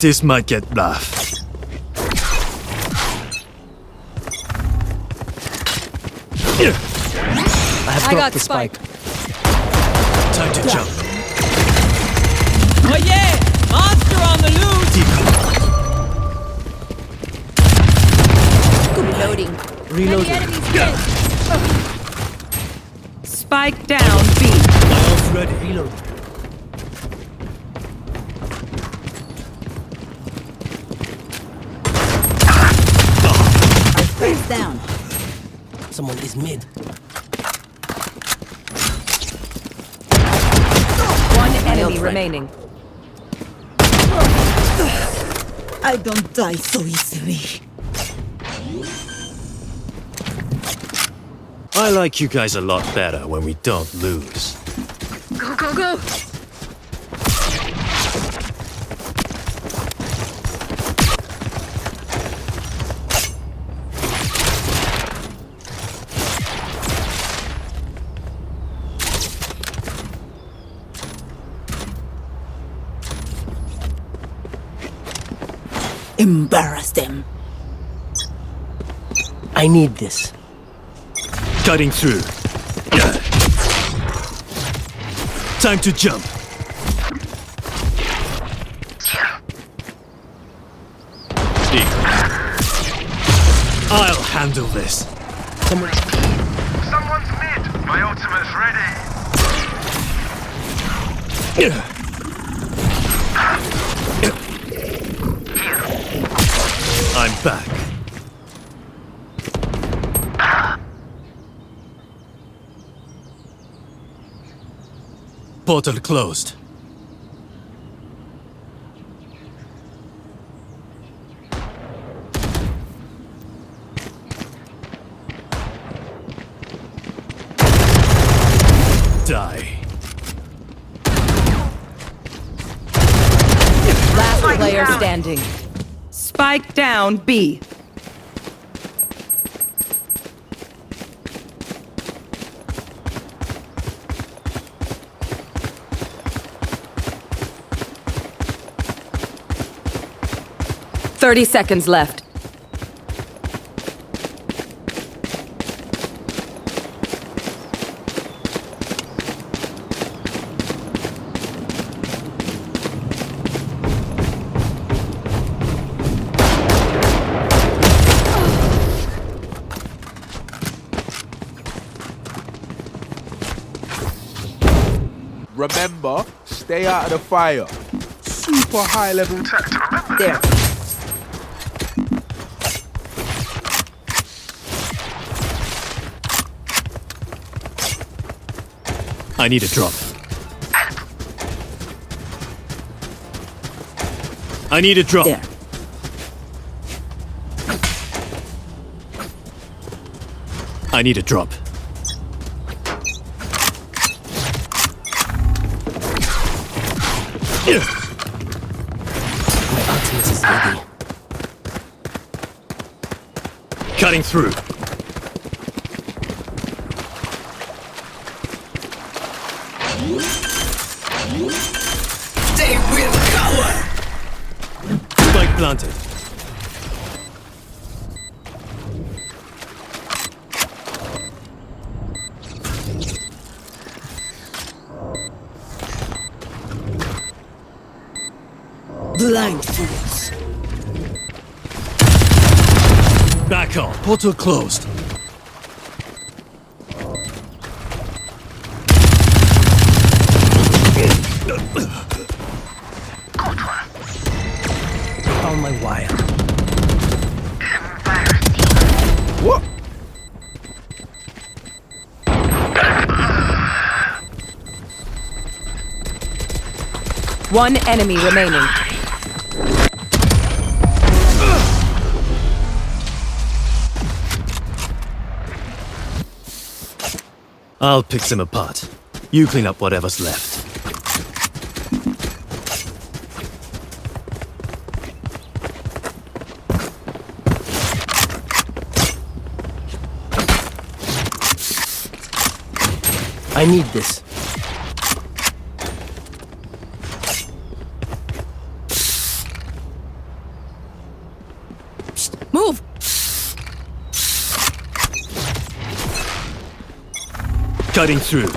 This might get rough. I got the spike. Time to jump. Oh yeah! Monster on the loose! Reloading. Many enemies hit. Spike down B. My's ready. Reload. Face down. Someone is mid. One enemy remaining. I don't die so easily. I like you guys a lot better when we don't lose. Go, go, go! Embarrass them. I need this. Cutting through. Time to jump. I'll handle this. Someone's mid. My ultimate's ready. I'm back. Portal closed. Die. Last player standing. Spike down B. Thirty seconds left. Remember, stay out of the fire. Super high level. There. I need a drop. I need a drop. There. I need a drop. My ultimate is ready. Cutting through. They will cower! Spike planted. Blind fools. Back on. Portal closed. Found my wire. What? One enemy remaining. I'll pick them apart. You clean up whatever's left. I need this. Cutting through.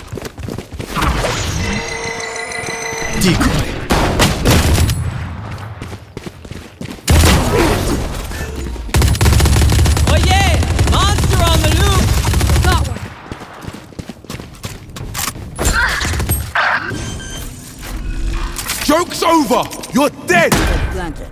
Decoy. Oh yeah! Monster on the loose! Got one. Joke's over! You're dead! Planted.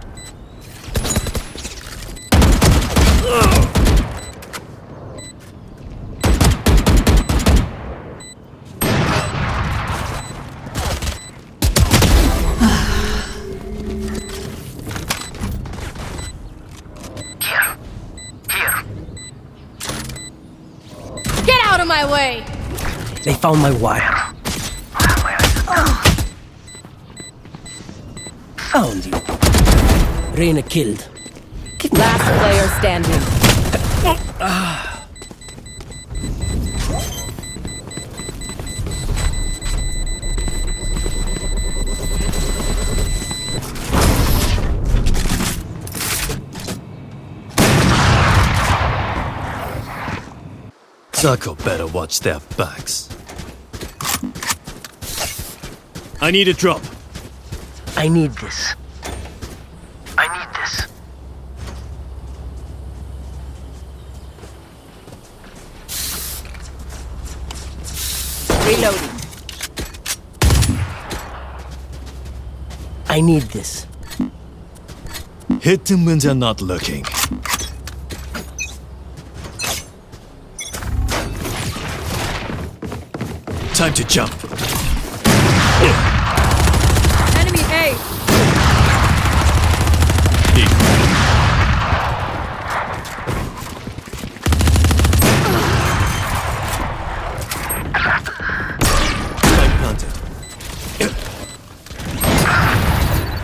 Here. Get out of my way! They found my wire. Found you. Reyna killed. Last player standing. Zucko better watch their backs. I need a drop. I need this. I need this. Reloading. I need this. Hit them when they're not looking. Time to jump. Enemy A. Spike planted.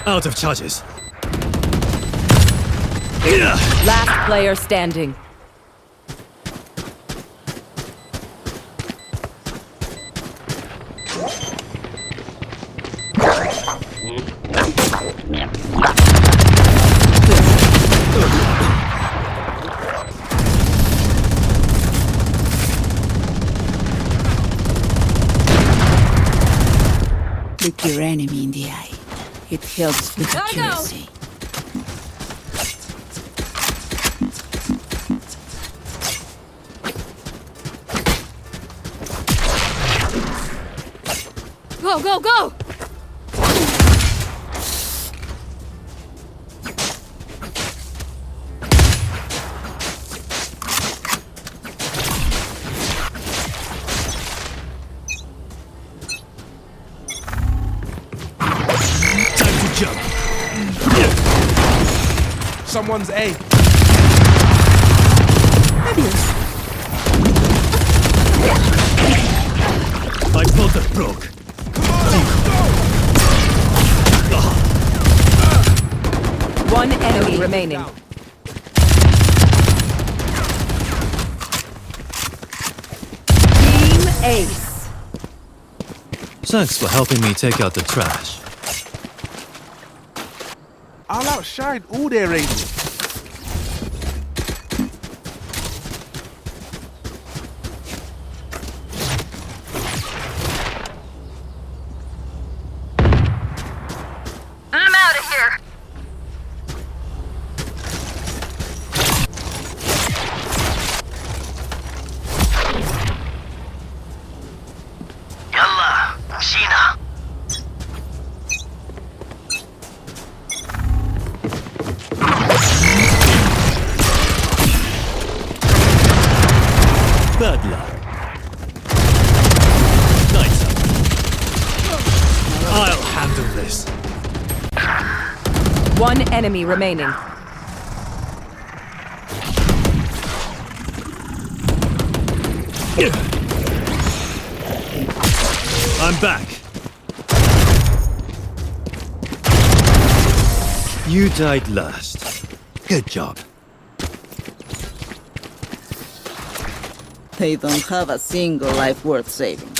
Out of charges. Last player standing. Look your enemy in the eye. It helps with Gotta go. accuracy. Go, go, go! Time to jump. Someone's A. My bolter broke. One enemy remaining. Team Ace. Thanks for helping me take out the trash. I'll outshine all their angels. I'm out of here. Yalla, Sheena. Bad luck. Nice. I'll handle this. One enemy remaining. I'm back. You died last. Good job. They don't have a single life worth saving.